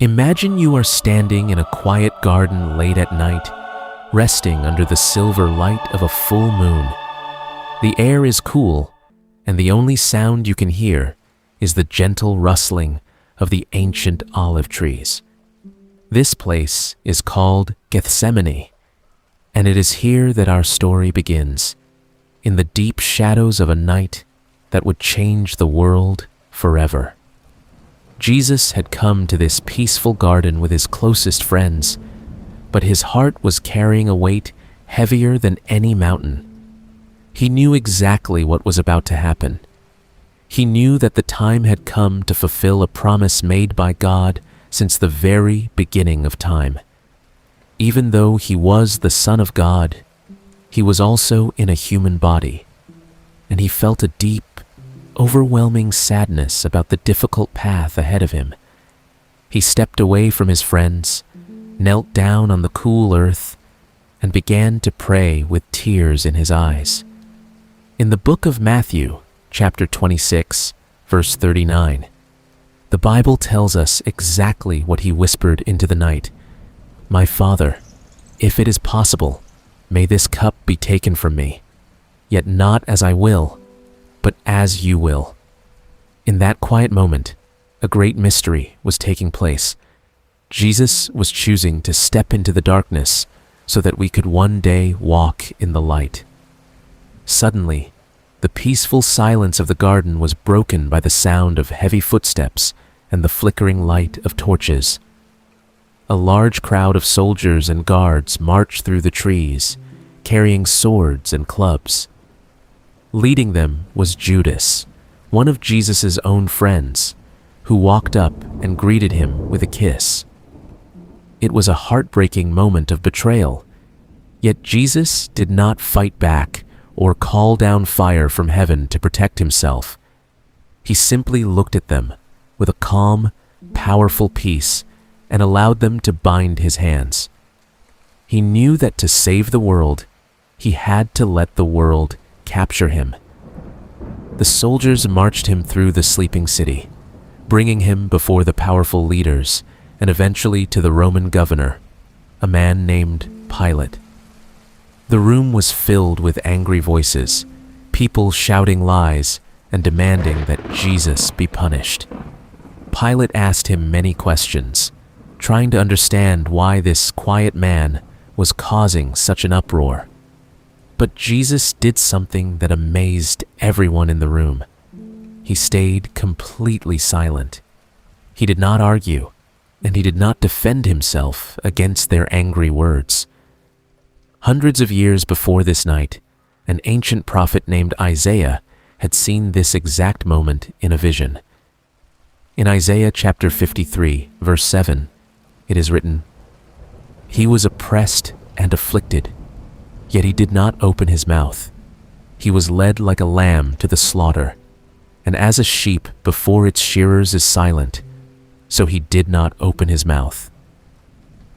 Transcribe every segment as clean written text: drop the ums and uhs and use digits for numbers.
Imagine you are standing in a quiet garden late at night, resting under the silver light of a full moon. The air is cool, and the only sound you can hear is the gentle rustling of the ancient olive trees. This place is called Gethsemane, and it is here that our story begins, in the deep shadows of a night that would change the world forever. Jesus had come to this peaceful garden with his closest friends, but his heart was carrying a weight heavier than any mountain. He knew exactly what was about to happen. He knew that the time had come to fulfill a promise made by God since the very beginning of time. Even though he was the Son of God, he was also in a human body, and he felt a deep, overwhelming sadness about the difficult path ahead of him. He stepped away from his friends, knelt down on the cool earth, and began to pray with tears in his eyes. In the book of Matthew, chapter 26, verse 39, the Bible tells us exactly what he whispered into the night. "My Father, if it is possible, may this cup be taken from me, yet not as I will, but as you will." In that quiet moment, a great mystery was taking place. Jesus was choosing to step into the darkness so that we could one day walk in the light. Suddenly, the peaceful silence of the garden was broken by the sound of heavy footsteps and the flickering light of torches. A large crowd of soldiers and guards marched through the trees, carrying swords and clubs. Leading them was Judas, one of Jesus' own friends, who walked up and greeted him with a kiss. It was a heartbreaking moment of betrayal, yet Jesus did not fight back or call down fire from heaven to protect himself. He simply looked at them with a calm, powerful peace and allowed them to bind his hands. He knew that to save the world, he had to let the world capture him. The soldiers marched him through the sleeping city, bringing him before the powerful leaders and eventually to the Roman governor, a man named Pilate. The room was filled with angry voices, people shouting lies and demanding that Jesus be punished. Pilate asked him many questions, trying to understand why this quiet man was causing such an uproar. But Jesus did something that amazed everyone in the room. He stayed completely silent. He did not argue, and he did not defend himself against their angry words. Hundreds of years before this night, an ancient prophet named Isaiah had seen this exact moment in a vision. In Isaiah chapter 53, verse 7, it is written, "He was oppressed and afflicted, yet he did not open his mouth. He was led like a lamb to the slaughter, and as a sheep before its shearers is silent, so he did not open his mouth."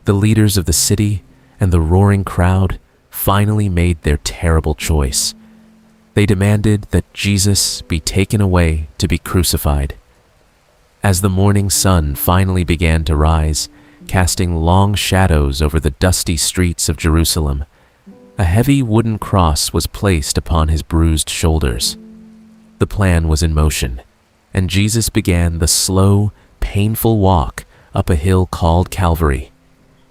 The leaders of the city and the roaring crowd finally made their terrible choice. They demanded that Jesus be taken away to be crucified. As the morning sun finally began to rise, casting long shadows over the dusty streets of Jerusalem, a heavy wooden cross was placed upon his bruised shoulders. The plan was in motion, and Jesus began the slow, painful walk up a hill called Calvary,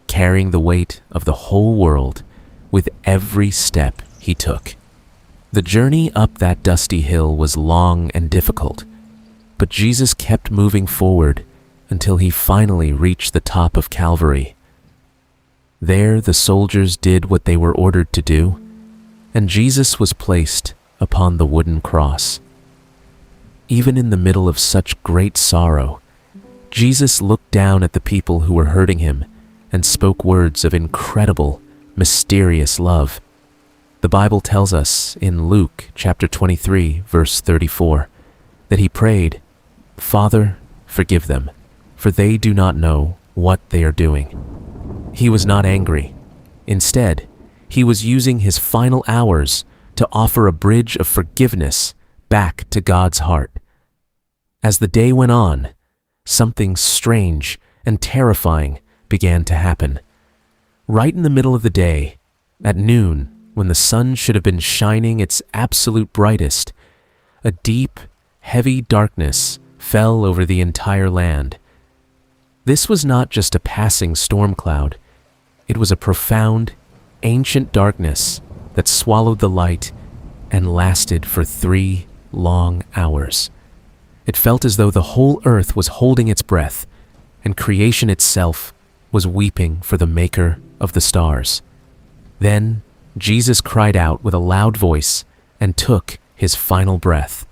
carrying the weight of the whole world with every step he took. The journey up that dusty hill was long and difficult, but Jesus kept moving forward until he finally reached the top of Calvary. There the soldiers did what they were ordered to do, and Jesus was placed upon the wooden cross. Even in the middle of such great sorrow, Jesus looked down at the people who were hurting him and spoke words of incredible, mysterious love. The Bible tells us in Luke chapter 23, verse 34, that he prayed, "Father, forgive them, for they do not know what they are doing." He was not angry. Instead, he was using his final hours to offer a bridge of forgiveness back to God's heart. As the day went on, something strange and terrifying began to happen. Right in the middle of the day, at noon, when the sun should have been shining its absolute brightest, a deep, heavy darkness fell over the entire land. This was not just a passing storm cloud. It was a profound, ancient darkness that swallowed the light and lasted for 3 long hours. It felt as though the whole earth was holding its breath, and creation itself was weeping for the maker of the stars. Then Jesus cried out with a loud voice and took his final breath.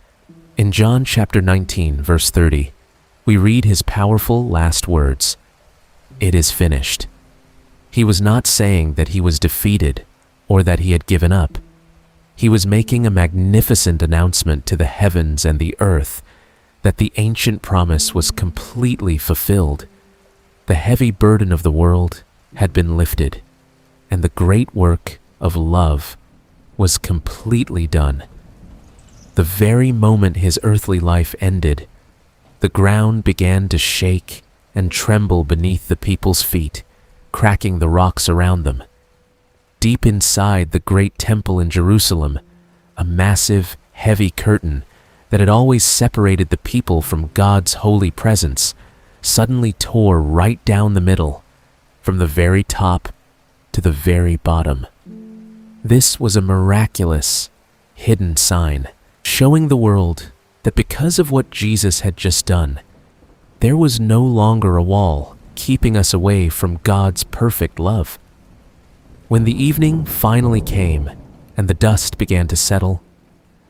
In John chapter 19, verse 30, we read his powerful last words, "It is finished." He was not saying that he was defeated or that he had given up. He was making a magnificent announcement to the heavens and the earth that the ancient promise was completely fulfilled. The heavy burden of the world had been lifted, and the great work of love was completely done. The very moment his earthly life ended, the ground began to shake and tremble beneath the people's feet, cracking the rocks around them. Deep inside the great temple in Jerusalem, a massive, heavy curtain that had always separated the people from God's holy presence suddenly tore right down the middle, from the very top to the very bottom. This was a miraculous, hidden sign, showing the world that because of what Jesus had just done, there was no longer a wall keeping us away from God's perfect love. When the evening finally came and the dust began to settle,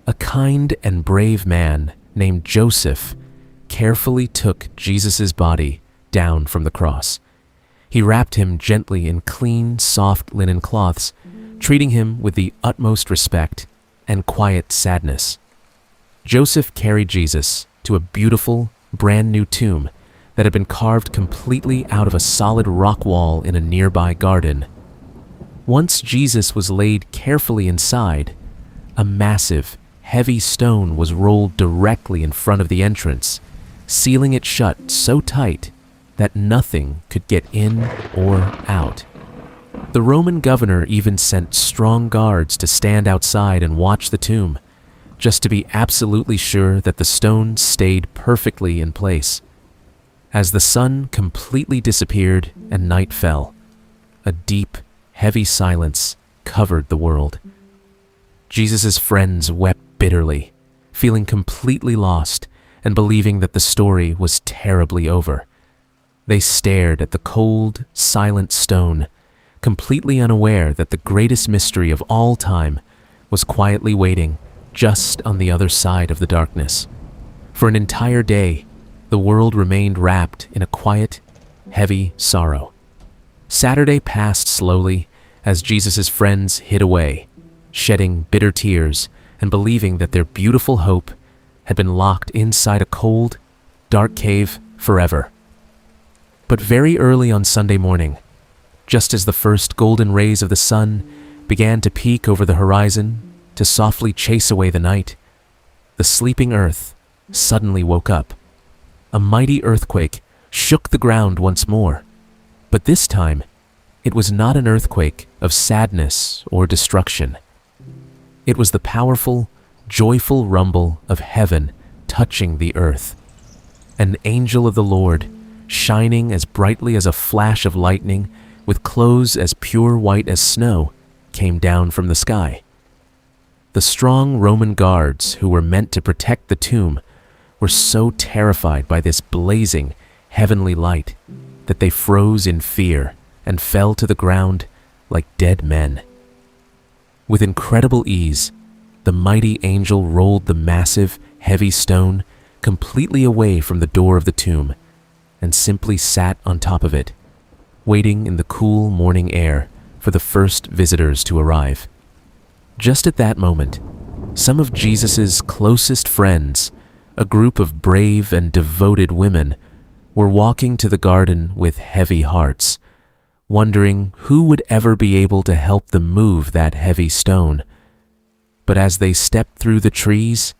a kind and brave man named Joseph carefully took Jesus' body down from the cross. He wrapped him gently in clean, soft linen cloths, treating him with the utmost respect and quiet sadness. Joseph carried Jesus to a beautiful, brand new tomb that had been carved completely out of a solid rock wall in a nearby garden. Once Jesus was laid carefully inside, a massive, heavy stone was rolled directly in front of the entrance, sealing it shut so tight that nothing could get in or out. The Roman governor even sent strong guards to stand outside and watch the tomb, just to be absolutely sure that the stone stayed perfectly in place. As the sun completely disappeared and night fell, a deep, heavy silence covered the world. Jesus' friends wept bitterly, feeling completely lost and believing that the story was terribly over. They stared at the cold, silent stone, completely unaware that the greatest mystery of all time was quietly waiting just on the other side of the darkness. For an entire day, the world remained wrapped in a quiet, heavy sorrow. Saturday passed slowly as Jesus' friends hid away, shedding bitter tears and believing that their beautiful hope had been locked inside a cold, dark cave forever. But very early on Sunday morning, just as the first golden rays of the sun began to peek over the horizon to softly chase away the night, the sleeping earth suddenly woke up. A mighty earthquake shook the ground once more, but this time it was not an earthquake of sadness or destruction. It was the powerful, joyful rumble of heaven touching the earth. An angel of the Lord, shining as brightly as a flash of lightning, with clothes as pure white as snow, came down from the sky. The strong Roman guards who were meant to protect the tomb were so terrified by this blazing, heavenly light that they froze in fear and fell to the ground like dead men. With incredible ease, the mighty angel rolled the massive, heavy stone completely away from the door of the tomb and simply sat on top of it, waiting in the cool morning air for the first visitors to arrive. Just at that moment, some of Jesus' closest friends, a group of brave and devoted women, were walking to the garden with heavy hearts, wondering who would ever be able to help them move that heavy stone. But as they stepped through the trees,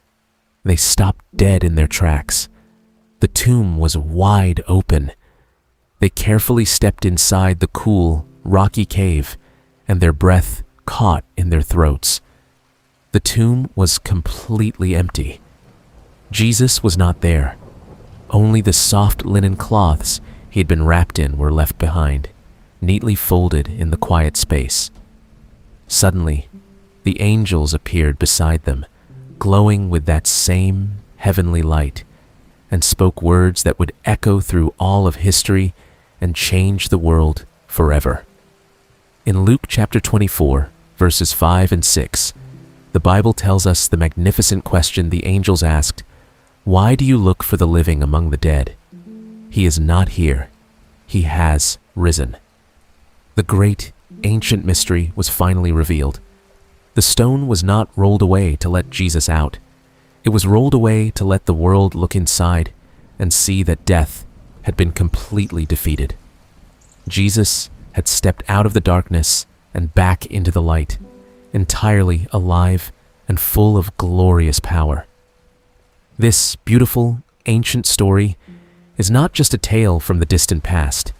they stopped dead in their tracks. The tomb was wide open. They carefully stepped inside the cool, rocky cave, and their breath caught in their throats. The tomb was completely empty. Jesus was not there. Only the soft linen cloths he had been wrapped in were left behind, neatly folded in the quiet space. Suddenly, the angels appeared beside them, glowing with that same heavenly light, and spoke words that would echo through all of history and change the world forever. In Luke chapter 24, verses 5 and 6, the Bible tells us the magnificent question the angels asked, "Why do you look for the living among the dead? He is not here. He has risen." The great, ancient mystery was finally revealed. The stone was not rolled away to let Jesus out. It was rolled away to let the world look inside and see that death had been completely defeated. Jesus had stepped out of the darkness and back into the light, entirely alive and full of glorious power. This beautiful, ancient story is not just a tale from the distant past.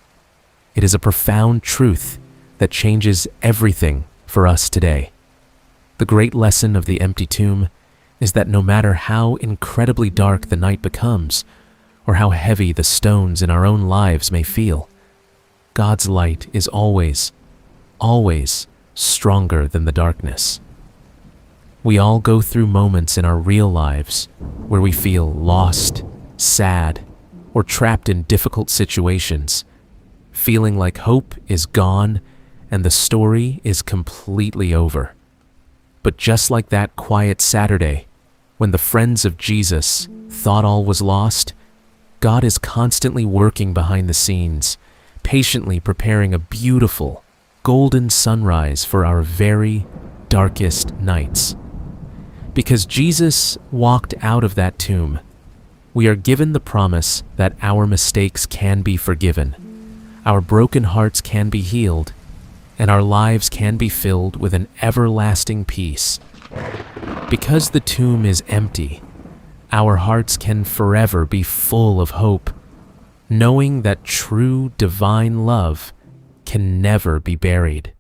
It is a profound truth that changes everything for us today. The great lesson of the empty tomb is that no matter how incredibly dark the night becomes, or how heavy the stones in our own lives may feel, God's light is always, always stronger than the darkness. We all go through moments in our real lives where we feel lost, sad, or trapped in difficult situations, feeling like hope is gone and the story is completely over. But just like that quiet Saturday, when the friends of Jesus thought all was lost, God is constantly working behind the scenes, patiently preparing a beautiful, golden sunrise for our very darkest nights. Because Jesus walked out of that tomb, we are given the promise that our mistakes can be forgiven, our broken hearts can be healed, and our lives can be filled with an everlasting peace. Because the tomb is empty, our hearts can forever be full of hope, knowing that true divine love can never be buried.